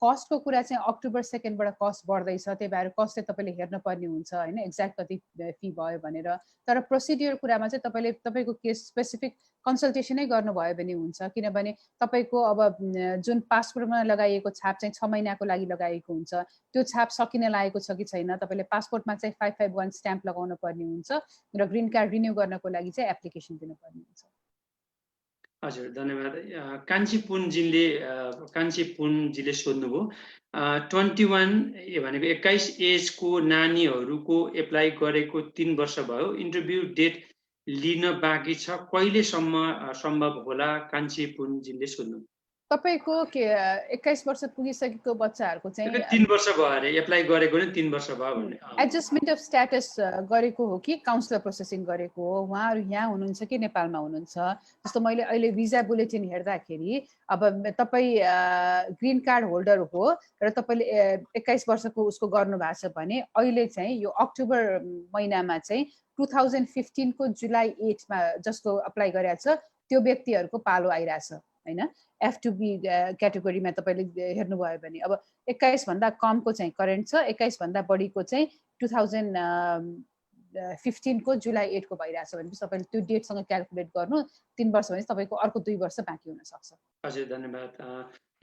कस्टको कुरा चाहिँ अक्टोबर 2बाट कस्ट बढ्दैछ, त्यही भएर कस्ट चाहिँ तपाईँले हेर्न पर्ने हुन्छ होइन, एक्ज्याक्ट कति फी भयो भनेर। तर प्रोसिडियर कुरामा चाहिँ तपाईँले तपाईँको केस स्पेसिफिक कन्सल्टेसनै गर्नुभयो भने हुन्छ, किनभने तपाईँको अब जुन पासपोर्टमा लगाइएको छाप चाहिँ 6 महिनाको लागि लगाइएको हुन्छ, त्यो छाप सकिन लागेको छ कि छैन, तपाईँले पासपोर्टमा चाहिँ 551 स्ट्याम्प लगाउनु पर्ने हुन्छ र ग्रीन कार्ड रिन्यू गर्नको लागि चाहिँ एप्लिकेसन दिनुपर्ने हुन्छ। हजुर, धन्यवाद। कान्छीपुनजीले सोध्नुभयो, 21 भनेको 21 एजको नानीहरूको एप्लाई गरेको 3 वर्ष भयो, इन्टरभ्यू डेट लिन बाँकी छ, कहिलेसम्म सम्भव होला? कान्छीपुनजीले सोध्नु। तपाईँको 21 वर्ष पुगिसकेको बच्चाहरूको चाहिँ 3 वर्ष भयो अरे, एप्लाई गरेको नै 3 वर्ष भयो भने एडजस्टमेन्ट अफ स्ट्याटस गरेको हो कि काउन्सिलर प्रोसेसिङ गरेको हो, उहाँहरू यहाँ हुनुहुन्छ कि नेपालमा हुनुहुन्छ? जस्तो मैले अहिले भिजा बुलेटिन हेर्दाखेरि अब तपाईँ ग्रीन कार्ड होल्डर हो र तपाईँले 21 वर्षको उसको गर्नु भएको छ भने अहिले चाहिँ यो अक्टोबर महिनामा चाहिँ 2015 को जुलाई 8मा जसको अप्लाई गरेको छ त्यो व्यक्तिहरूको पालो आइरहेछ होइन। F2B क्याटेगोरीमा तपाईँले हेर्नुभयो भने अब 21 भन्दा कमको चाहिँ करेन्ट छ, 21 भन्दा बढीको चाहिँ 2015 को जुलाई 8 को भइरहेछ भने तपाईँले त्यो डेटसँग क्याल्कुलेट गर्नु, 3 वर्ष भने तपाईँको अर्को 2 वर्ष बाँकी हुन सक्छ। हजुर, धन्यवाद।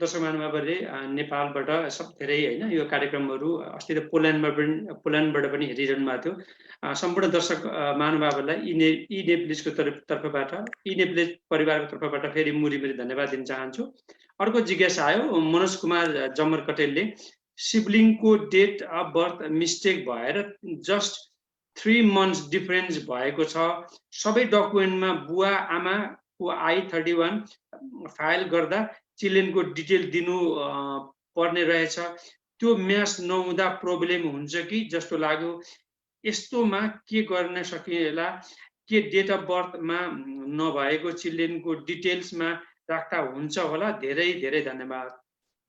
दर्शक महानुभावहरूले नेपालबाट सब धेरै होइन यो कार्यक्रमहरू अस्ति त पोल्यान्डबाट पनि हेरिरहनु भएको थियो। सम्पूर्ण दर्शक महानुभावहरूलाई यी नेप्लिजको तर्फबाट यी नेप्लिज परिवारको तर्फबाट फेरि मुरी धन्यवाद दिन चाहन्छु। अर्को जिज्ञासा आयो मनोज कुमार जमर कटेलले, सिब्लिङको डेट अफ बर्थ मिस्टेक भएर जस्ट 3 months डिफरेन्स भएको छ, सबै डकुमेन्टमा बुवा आमाको I-31 फाइल गर्दा चिल्ड्रेनको डिटेल दिनु पर्ने रहेछ, त्यो म्याच नहुँदा प्रब्लम हुन्छ कि जस्तो लाग्यो। यस्तोमा के गर्न सकिएला? के डेट अफ बर्थमा नभएको चिल्ड्रेनको डिटेल्समा राख्दा हुन्छ होला? धेरै धेरै धन्यवाद।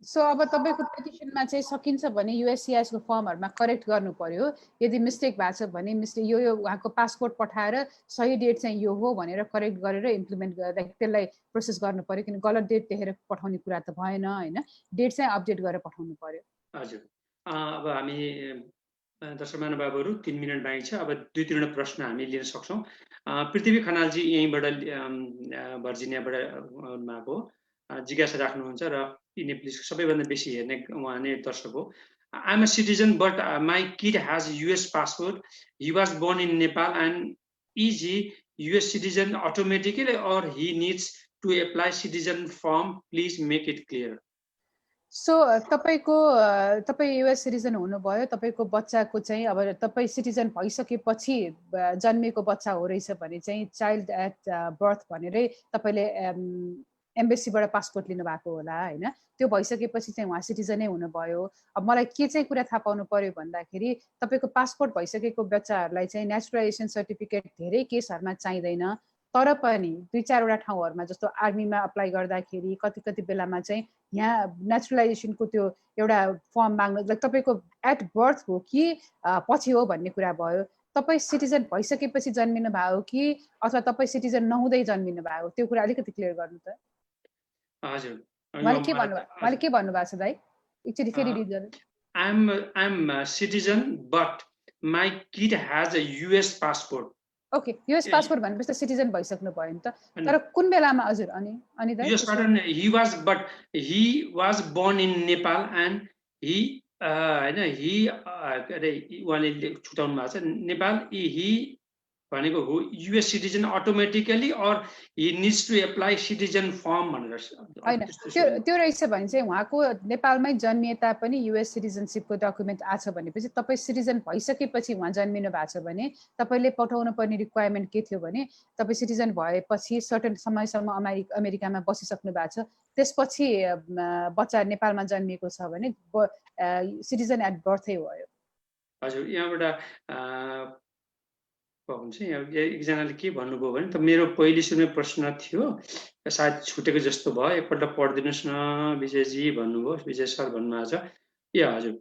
सो अब तपाईको पिटिसनमा चाहिँ सकिन्छ भने USCIS को फर्महरुमा करेक्ट गर्नु पर्यो। यदि मिस्टेक भएको छ भने मिस्टेक यो उहाँको पासपोर्ट पठाएर सही डेट चाहिँ यो हो भनेर करेक्ट गरेर इम्प्लिमेन्ट गर्दा त्यसलाई प्रोसेस गर्नु पर्यो, किन गलत डेट देखेर पठाउने कुरा त भएन हैन। डेट चाहिँ अपडेट गरेर पठाउनु पर्यो। हजुर, अब हामी दर्शक महानुभावहरु 3 मिनेट बाँकी छ। अब 2-3 वटा प्रश्न हामी लिन सक्छौं। पृथ्वी खनालजी यहीँबाट भर्जिनियाबाट आउनुभएको जिज्ञासा राख्नुहुन्छ र यी नेप्लिजको सबैभन्दा बेसी हेर्ने उहाँ नै दर्शक हो। I am a citizen but my kid has US passport. He was born in Nepal and is he US citizen automatically or he needs to apply citizen form? Please make it clear. So तपाई US citizen हुनुभयो, तपाईको बच्चाको चाहिँ अब तपाई citizen भइसकेपछि जन्मेको बच्चा हो रहेछ भने चाहिँ चाइल्ड एट बर्थ भनेरै तपाईले एम्बेसीबाट पासपोर्ट लिनु भएको होला हैन। त्यो भइसकेपछि चाहिँ उहाँ सिटिजनै हुनुभयो। अब मलाई के चाहिँ कुरा थाहा पाउनु पर्यो भन्दाखेरि तपाईको पासपोर्ट भइसकेको बच्चाहरूलाई चाहिँ नेचुरलाइजेसन सर्टिफिकेट धेरै केसहरुमा चाहिदैन, तर पनि 2-4 वटा ठाउँहरुमा जस्तो आर्मीमा अप्लाई गर्दाखेरि कति बेलामा चाहिँ यहाँ नेचुरलाइजेसनको त्यो एउटा फर्म माग्नु तपाईको एट बर्थ हो कि पछि हो भन्ने कुरा भयो। तपाई सिटिजन भइसकेपछि जन्मिनु भयो कि अथवा तपाई सिटिजन नहुँदै जन्मिनु भयो, त्यो कुरा अलिकति क्लियर गर्नु त। हजुर, मैले के भन्नु भएको छ दाइ? एकचोटी फेरि रिड गर्नु। I'm citizen but my kid has a US passport. Okay, US passport भनेपछि त सिटिजन भइसक्नु भयो नि त। तर कुन बेलामा? हजुर, अनि दाइ US pardon, he was born in Nepal and he हैन he उहाँले छुटाउनु भएको छ नेपाल he भनेको हो US citizen automatically or he needs to apply citizen form भनेर हैन। त्यो रहेछ भने चाहिँ उहाँको नेपालमै जन्मिए तापनि US सिटिजनशिपको डकुमेन्ट आछ भनेपछि तपाई सिटिजन भइसकेपछि उहाँ जन्मिनु भएको छ भने तपाईले पठाउनु पर्ने रिक्वायरमेन्ट के थियो भने तपाई सिटिजन भएपछि सर्टेन समयसम्म अमेरिकामा बसिसक्नु भएको छ, त्यसपछि बच्चा नेपालमा जन्मिएको छ भने सिटिजन एट बर्थै भयो। हजुर, यहाँबाट हुन्छ एकजनाले के भन्नुभयो भने त मेरो पहिलो सुरुमै प्रश्न थियो सायद छुटेको जस्तो भयो, एकपल्ट पढिदिनुस् न विजयजी भन्नुभयो, विजय सर भन्नुभएको छ। हजुर,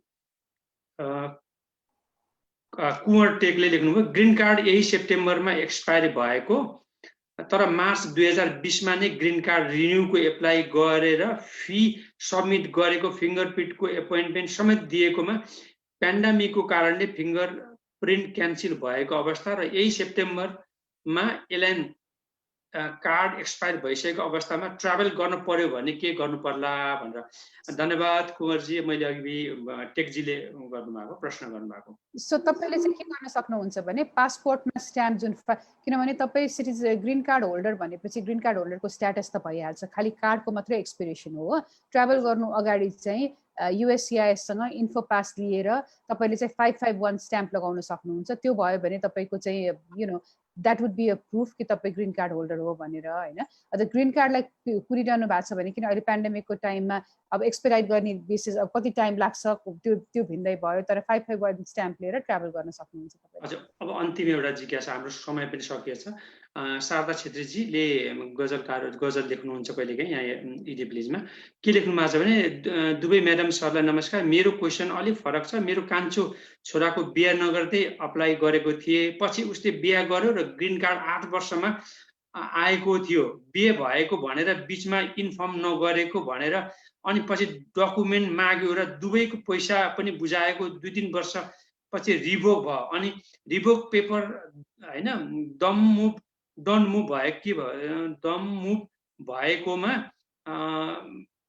कुँवर टेकले लेख्नुभयो ग्रीन कार्ड यही सेप्टेम्बरमा एक्सपायर भएको तर मार्च 2020 मा नै ग्रीन कार्ड रिन्युको एप्लाई गरेर फी सबमिट गरेको फिंगरप्रिन्टको एपोइन्टमेन्ट समेत दिएकोमा पेन्डेमिकको कारणले फिंगर प्रिन्ट क्यान्सल भएको अवस्था र यही सेप्टेम्बरमा एलएन कार्ड एक्सपायर भइसकेको अवस्थामा ट्राभल गर्न पर्यो भने के गर्नु पर्ला भनेर। धन्यवाद कुँवरजी, मैले अघि टेकजीले गर्नुभएको प्रश्न गर्नुभएको। सो तपाईले चाहिँ के गर्न सक्नुहुन्छ भने पासपोर्टमा स्ट्याम्प जुन किनभने तपाई सिटिजन ग्रीन कार्ड होल्डर भनेपछि ग्रीन कार्ड होल्डरको स्ट्याटस त भइहाल्छ, खाली कार्डको मात्रै एक्सपिरेसन हो। ट्राभल गर्नु अगाडि चाहिँ USCIS सँग इन्फो पास लिएर तपाईले चाहिँ 551 स्ट्याम्प लगाउन सक्नुहुन्छ। त्यो भयो भने तपाईको चाहिँ that would be a proof कि तपाई ग्रीन कार्ड होल्डर हो भनेर हैन। अझ ग्रीन कार्डलाई कुरिरहनु भएको छ भने किन अहिले पेन्डेमिकको टाइममा अब एक्सपेडाइट गर्ने बेसिस अब कति टाइम लाग्छ त्यो भिन्दै भयो, तर 551 स्ट्याम्प लिएर ट्राभल गर्न सक्नुहुन्छ तपाईले। हजुर, अब अन्तिम एउटा जिज्ञासा, हाम्रो समय पनि सकिएछ। शारदा छेत्रीजीले गजल लेख्नुहुन्छ कहिलेकाहीँ यहाँ इडी प्लिजमा। के लेख्नु भएको छ भने दुवै म्याडम सरलाई नमस्कार, मेरो क्वेसन अलिक फरक छ। मेरो कान्छो छोराको बिहा नगर्दै अप्लाई गरेको थिए, पछि उसले बिहा गर्यो र ग्रीन कार्ड 8 वर्षमा आएको थियो, बिहे भएको भनेर बीचमा इन्फर्म नगरेको भनेर अनि पछि डकुमेन्ट माग्यो र दुवैको पैसा पनि बुझाएको 2-3 वर्ष पछि रिभोक भयो। अनि रिभोक पेपर हैन डन मुभ भएकोमा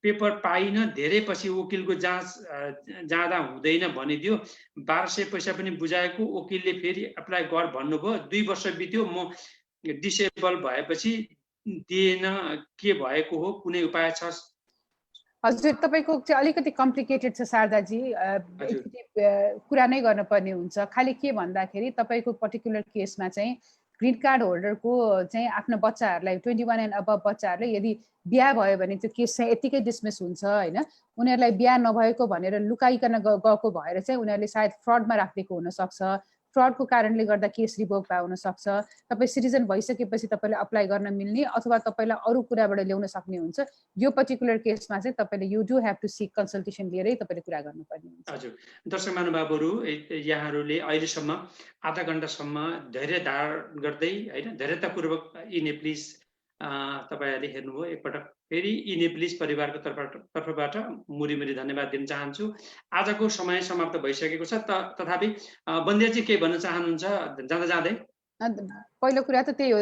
पेपर पाइन, धेरै पछि वकिलको जाँच जाँदा हुँदैन भनिदियो। 1200 पैसा पनि बुझाएको, वकिलले फेरि एप्लाई गर भन्नुभयो। 2 वर्ष बित्यो, म डिसेबल भएपछि दिएन, के भएको हो? कुनै उपाय छ? हजुर, तपाईँको चाहिँ अलिकति कम्प्लिकेटेड छ शारदाजी। हजुर, एकचोटि कुरा नै गर्नुपर्ने हुन्छ। खालि के भन्दाखेरि तपाईँको पर्टिकुलर केसमा चाहिँ ग्रिन कार्ड होल्डरको चाहिँ आफ्नो बच्चाहरूलाई 21 एन्ड अबभ बच्चाहरूले यदि बिहा भयो भने त्यो केस चाहिँ यत्तिकै डिसमिस हुन्छ होइन। उनीहरूलाई बिहा नभएको भनेर लुकाइकन गएको भएर चाहिँ उनीहरूले सायद फ्रडमा राखिदिएको हुनसक्छ। फ्रडको कारणले गर्दा केस रिभोक भए हुनसक्छ। तपाईँ सिटिजन भइसकेपछि तपाईँले अप्लाई गर्न मिल्ने अथवा तपाईँलाई अरू कुराबाट ल्याउन सक्ने हुन्छ। यो पर्टिकुलर केसमा चाहिँ तपाईँले you do have to seek consultation लिएरै तपाईँले कुरा गर्नुपर्ने हुन्छ। हजुर। दर्शक महानुभावहरू, यहाँहरूले अहिलेसम्म आधा घण्टासम्म धैर्य धारण गर्दै होइन, धैर्यतापूर्वक इनेप्लिज तपाईँहरूले हेर्नुभयो। एकपटक फेरि इनेप्लिज परिवारको तर्फबाट मुरी धन्यवाद दिन चाहन्छु। आजको समय समाप्त भइसकेको छ। तथापि बन्देलजी केही भन्न चाहनुहुन्छ जाँदा जाँदै? पहिलो कुरा त त्यही हो,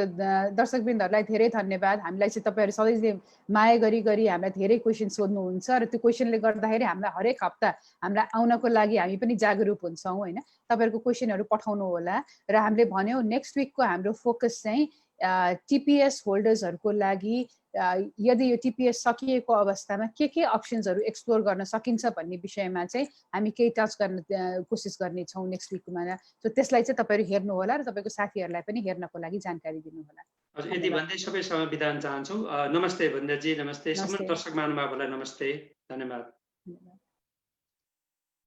दर्शकवृन्दहरूलाई धेरै धन्यवाद। हामीलाई चाहिँ तपाईँहरू सधैँ माया गरी हामीलाई धेरै क्वेसन सोध्नुहुन्छ र त्यो क्वेसनले गर्दाखेरि हामीलाई हरेक हप्ता हामीलाई आउनको लागि हामी पनि जागरुक हुन्छौँ होइन। तपाईँहरूको क्वेसनहरू पठाउनु होला र हामीले भन्यौँ नेक्स्ट विकको हाम्रो फोकस चाहिँ टिपिएस होल्डर्सहरूको लागि यदि यो टिपिएस सकिएको अवस्थामा के अप्सन्सहरू एक्सप्लोर गर्न सकिन्छ भन्ने विषयमा चाहिँ हामी केही टच गर्न कोसिस गर्नेछौँ नेक्स्ट विकमा। सो त्यसलाई चाहिँ तपाईँहरू हेर्नु होला र तपाईँको साथीहरूलाई पनि हेर्नको लागि जानकारी दिनुहोला। हजुर, यति भन्दै सबैसँग बिदा चाहन्छौँ। नमस्ते बन्देलजी, नमस्ते। समस्त दर्शक महानुभावहरूलाई नमस्ते, धन्यवाद।